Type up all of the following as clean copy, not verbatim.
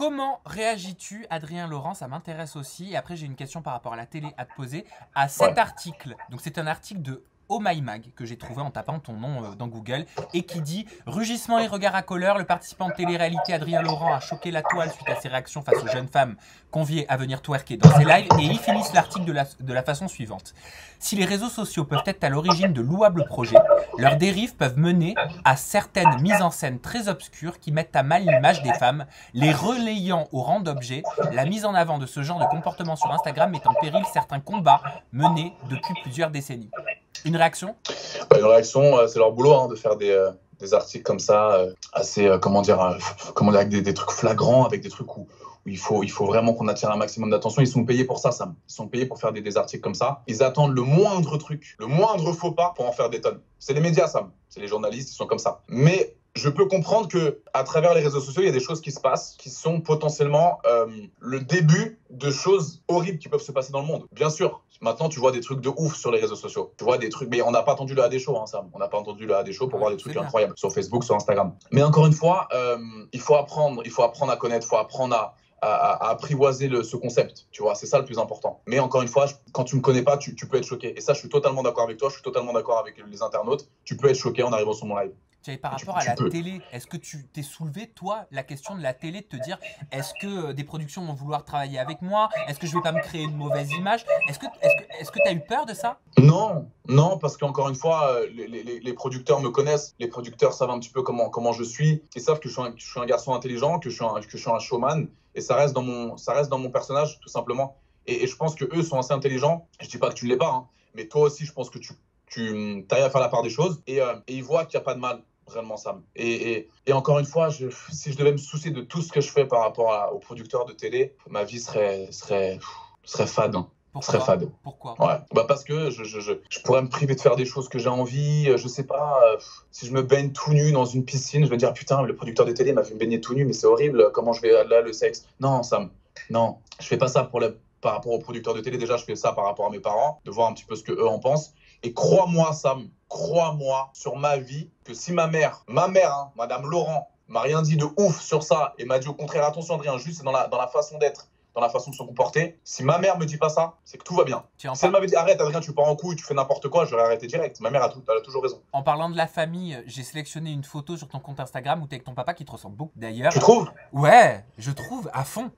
Comment réagis-tu, Adrien Laurent? Ça m'intéresse aussi. Et après, j'ai une question par rapport à la télé à te poser. À cet article, donc c'est un article de Oh My Mag que j'ai trouvé en tapant ton nom dans Google et qui dit rugissement et regard à colère, le participant de télé-réalité Adrien Laurent a choqué la toile suite à ses réactions face aux jeunes femmes conviées à venir twerker dans ses lives et ils finissent l'article de la façon suivante. Si les réseaux sociaux peuvent être à l'origine de louables projets, leurs dérives peuvent mener à certaines mises en scène très obscures qui mettent à mal l'image des femmes, les relayant au rang d'objets. La mise en avant de ce genre de comportement sur Instagram met en péril certains combats menés depuis plusieurs décennies. Une réaction? Une réaction, c'est leur boulot de faire des articles comme ça, assez, comment dire, avec des trucs flagrants, avec des trucs où il faut vraiment qu'on attire un maximum d'attention. Ils sont payés pour ça, Sam. Ils sont payés pour faire des articles comme ça. Ils attendent le moindre truc, le moindre faux pas pour en faire des tonnes. C'est les médias, Sam. C'est les journalistes, ils sont comme ça. Mais je peux comprendre que à travers les réseaux sociaux, il y a des choses qui se passent qui sont potentiellement le début de choses horribles qui peuvent se passer dans le monde. Bien sûr, maintenant tu vois des trucs de ouf sur les réseaux sociaux. Tu vois des trucs, mais on n'a pas attendu le AD Show, Sam. On n'a pas entendu le AD Show pour voir des trucs incroyables sur Facebook, sur Instagram. Mais encore une fois, il faut apprendre à connaître, il faut apprendre à apprivoiser ce concept, tu vois, c'est ça le plus important. Mais encore une fois, quand tu me connais pas, tu peux être choqué. Et ça, je suis totalement d'accord avec toi, je suis totalement d'accord avec les internautes. Tu peux être choqué en arrivant sur mon live. Par rapport à la télé, est-ce que tu t'es soulevé, toi, la question de la télé, de te dire, est-ce que des productions vont vouloir travailler avec moi? Est-ce que je vais pas me créer une mauvaise image? Est-ce que tu as eu peur de ça? Non, parce qu'encore une fois, les producteurs me connaissent. Les producteurs savent un petit peu comment je suis. Ils savent que je suis un garçon intelligent, que je suis un showman. Et ça reste dans mon personnage, tout simplement. Et je pense qu'eux sont assez intelligents. Je dis pas que tu ne l'es pas, mais toi aussi, je pense que tu arrives à faire la part des choses. Et ils voient qu'il n'y a pas de mal. Réellement, Sam. Et encore une fois, si je devais me soucier de tout ce que je fais par rapport aux producteurs de télé, ma vie serait fade. Pourquoi? Ouais. Parce que je pourrais me priver de faire des choses que j'ai envie. Je sais pas, si je me baigne tout nu dans une piscine, je vais dire putain, le producteur de télé m'a fait me baigner tout nu, mais c'est horrible. Comment je vais là, le sexe? Non, Sam. Non, je fais pas ça par rapport aux producteurs de télé. Déjà, je fais ça par rapport à mes parents, de voir un petit peu ce que eux en pensent. Et crois-moi, Sam, crois-moi sur ma vie que si ma mère, Madame Laurent, m'a rien dit de ouf sur ça et m'a dit au contraire, attention Adrien, juste c'est dans la façon d'être, dans la façon de se comporter. Si ma mère me dit pas ça, c'est que tout va bien. Si elle m'avait dit arrête Adrien, tu pars en couille, tu fais n'importe quoi, j'aurais arrêté direct. Ma mère elle a toujours raison. En parlant de la famille, j'ai sélectionné une photo sur ton compte Instagram où t'es avec ton papa qui te ressemble beaucoup. D'ailleurs. Tu trouves? Ouais, je trouve à fond.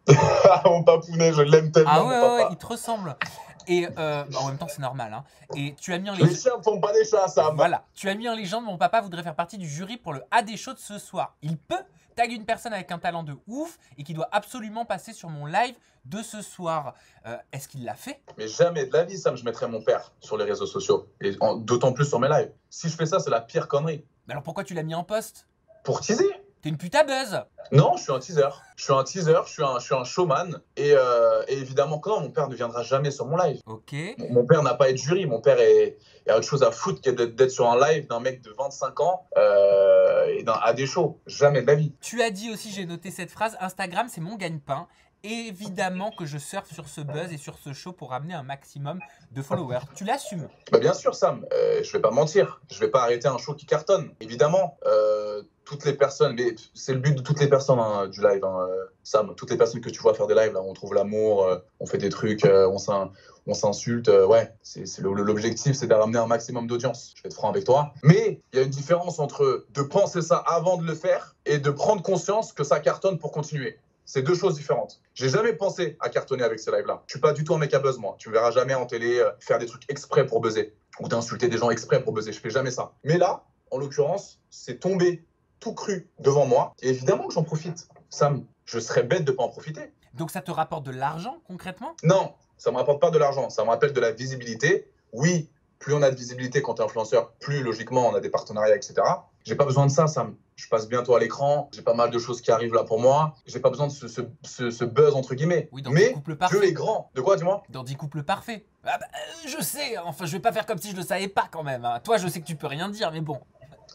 Mon papounet, je l'aime tellement. Ah ouais, il te ressemble. Et en même temps, c'est normal. Et tu as mis en légende. Les chiens ne font pas des chats, Sam. Voilà. Tu as mis en légende, mon papa voudrait faire partie du jury pour le AD Show de ce soir. Il peut tag une personne avec un talent de ouf et qui doit absolument passer sur mon live de ce soir. Est-ce qu'il l'a fait? Mais jamais de la vie, Sam, je mettrais mon père sur les réseaux sociaux. Et d'autant plus sur mes lives. Si je fais ça, c'est la pire connerie. Mais alors pourquoi tu l'as mis en post? Pour teaser. T'es une pute à buzz. Non, je suis un teaser. Je suis un showman. Et évidemment que non, mon père ne viendra jamais sur mon live. Ok. Mon père n'a pas à être jury. Mon père a autre chose à foutre que d'être sur un live d'un mec de 25 ans et à des shows. Jamais de la vie. Tu as dit aussi, j'ai noté cette phrase, Instagram, c'est mon gagne-pain. Évidemment que je surfe sur ce buzz et sur ce show pour ramener un maximum de followers. Tu l'assumes? Bien sûr, Sam. Je vais pas mentir. Je vais pas arrêter un show qui cartonne. Évidemment, toutes les personnes, mais c'est le but de toutes les personnes du live, Sam. Toutes les personnes que tu vois faire des lives, là, on trouve l'amour, on fait des trucs, on s'insulte. L'objectif, c'est de ramener un maximum d'audience. Je vais être franc avec toi. Mais il y a une différence entre de penser ça avant de le faire et de prendre conscience que ça cartonne pour continuer. C'est deux choses différentes. J'ai jamais pensé à cartonner avec ces lives-là. Je suis pas du tout un mec à buzz, moi. Tu me verras jamais en télé faire des trucs exprès pour buzzer ou d'insulter des gens exprès pour buzzer. Je fais jamais ça. Mais là, en l'occurrence, c'est tombé tout cru devant moi. Et évidemment que j'en profite. Sam, je serais bête de pas en profiter. Donc ça te rapporte de l'argent, concrètement? Non, ça me rapporte pas de l'argent. Ça me rappelle de la visibilité. Oui, plus on a de visibilité quand tu es influenceur, plus logiquement on a des partenariats, etc. J'ai pas besoin de ça, Sam. Je passe bientôt à l'écran, j'ai pas mal de choses qui arrivent là pour moi. J'ai pas besoin de ce buzz entre guillemets. Oui, dans mais Dieu est grand. De quoi, dis-moi? Dans 10 couples parfaits. Je sais, enfin je vais pas faire comme si je le savais pas quand même. Toi, je sais que tu peux rien dire, mais bon.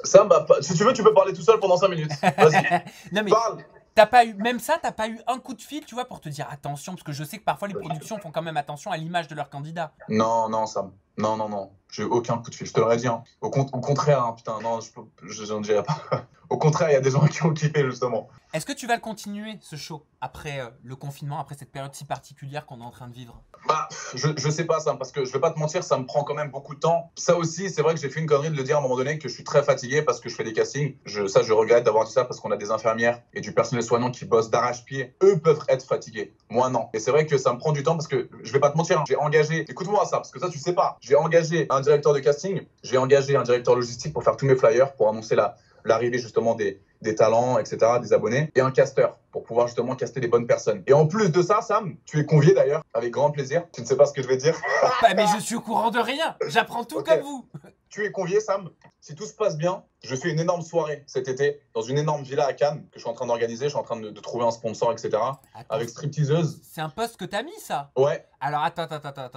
Sam, si tu veux, tu peux parler tout seul pendant 5 minutes. Vas-y, non, mais parle. T'as pas eu, même ça, t'as pas eu un coup de fil, tu vois, pour te dire attention, parce que je sais que parfois les productions font quand même attention à l'image de leur candidat. Non, Sam. Non, non, non. J'ai eu aucun coup de fil. Je te l'aurais dit. Hein. Au contraire, hein, putain, non, j'en dirais pas. Au contraire, il y a des gens qui ont kiffé, justement. Est-ce que tu vas le continuer, ce show, après le confinement, après cette période si particulière qu'on est en train de vivre? Bah, je sais pas ça, parce que je vais pas te mentir, ça me prend quand même beaucoup de temps. Ça aussi, c'est vrai que j'ai fait une connerie de le dire à un moment donné que je suis très fatigué parce que je fais des castings. Je regrette d'avoir dit ça parce qu'on a des infirmières et du personnel soignant qui bossent d'arrache-pied. Eux peuvent être fatigués. Moi, non. Et c'est vrai que ça me prend du temps parce que je vais pas te mentir, hein, j'ai engagé, écoute-moi ça, parce que ça, tu sais pas. J'ai engagé un directeur de casting, j'ai engagé un directeur logistique pour faire tous mes flyers, pour annoncer l'arrivée justement des talents, etc., des abonnés, et un casteur pour pouvoir justement caster les bonnes personnes. Et en plus de ça, Sam, tu es convié d'ailleurs, avec grand plaisir. Tu ne sais pas ce que je vais dire. Bah, mais je suis au courant de rien. J'apprends tout Okay. comme vous. Tu es convié, Sam. Si tout se passe bien, je fais une énorme soirée cet été dans une énorme villa à Cannes que je suis en train d'organiser. Je suis en train de trouver un sponsor, etc. Attends, Avec stripteaseuse. c'est un post que t'as mis, ça? Ouais. Alors, attends.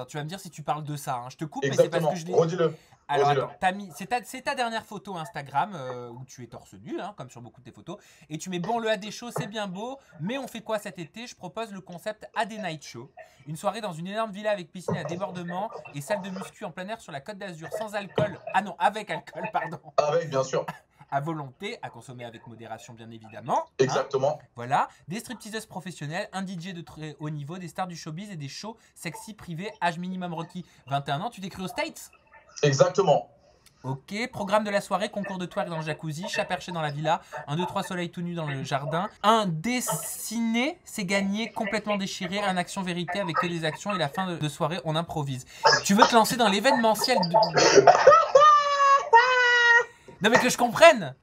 Tu vas me dire si tu parles de ça. Hein. Je te coupe, Exactement. mais c'est parce que je l'ai... Redis-le. Alors, Redis-le. attends, t'as mis... c'est ta dernière photo Instagram où tu es torse nu, hein, comme sur beaucoup de tes photos. Et tu mets bon, le AD Show, c'est bien beau, mais on fait quoi cet été? Je propose le concept AD Night Show. Une soirée dans une énorme villa avec piscine à débordement et salle de muscu en plein air sur la Côte d'Azur, sans alcool. Ah non, avec alcool, pardon. Avec, bien sûr. À volonté, à consommer avec modération, bien évidemment. Exactement. Hein, voilà, des stripteaseuses professionnelles, un DJ de très haut niveau, des stars du showbiz et des shows sexy privés, âge minimum requis 21 ans. Tu t'écris aux States? Exactement. Ok, programme de la soirée, concours de twerk dans le jacuzzi, chat perché dans la villa, 1, 2, 3 soleil tout nu dans le jardin. Un dessiné, c'est gagné, complètement déchiré, un action vérité avec que des actions et la fin de soirée, on improvise. Tu veux te lancer dans l'événementiel de... Non mais que je comprenne.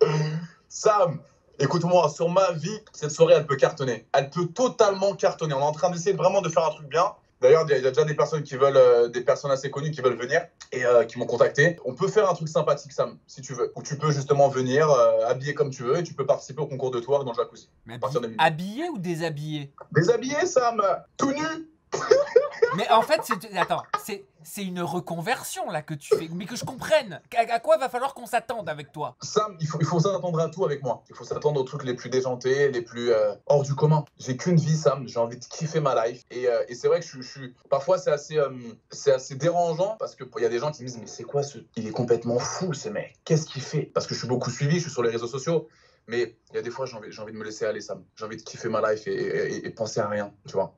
Sam, écoute-moi, sur ma vie, cette soirée, elle peut cartonner. Elle peut totalement cartonner. On est en train d'essayer vraiment de faire un truc bien. D'ailleurs, il y a déjà des personnes qui veulent, des personnes assez connues qui veulent venir et qui m'ont contacté. On peut faire un truc sympathique, Sam, si tu veux. Où tu peux justement venir habillé comme tu veux et tu peux participer au concours de twerk dans le jacuzzi. Mais habillé ou déshabillé? Déshabillé, Sam, tout nu. Mais en fait, c'est une reconversion là que tu fais, mais que je comprenne. À quoi va falloir qu'on s'attende avec toi? Sam, il faut s'attendre à tout avec moi. Il faut s'attendre aux trucs les plus déjantés, les plus hors du commun. J'ai qu'une vie, Sam. J'ai envie de kiffer ma life. Et c'est vrai que je suis... Parfois, c'est assez dérangeant parce qu'il y a des gens qui me disent « Mais c'est quoi ce... Il est complètement fou, ce mec. Qu'est-ce qu'il fait ?» Parce que je suis beaucoup suivi, je suis sur les réseaux sociaux. Mais il y a des fois, j'ai envie de me laisser aller, Sam. J'ai envie de kiffer ma life et penser à rien, tu vois.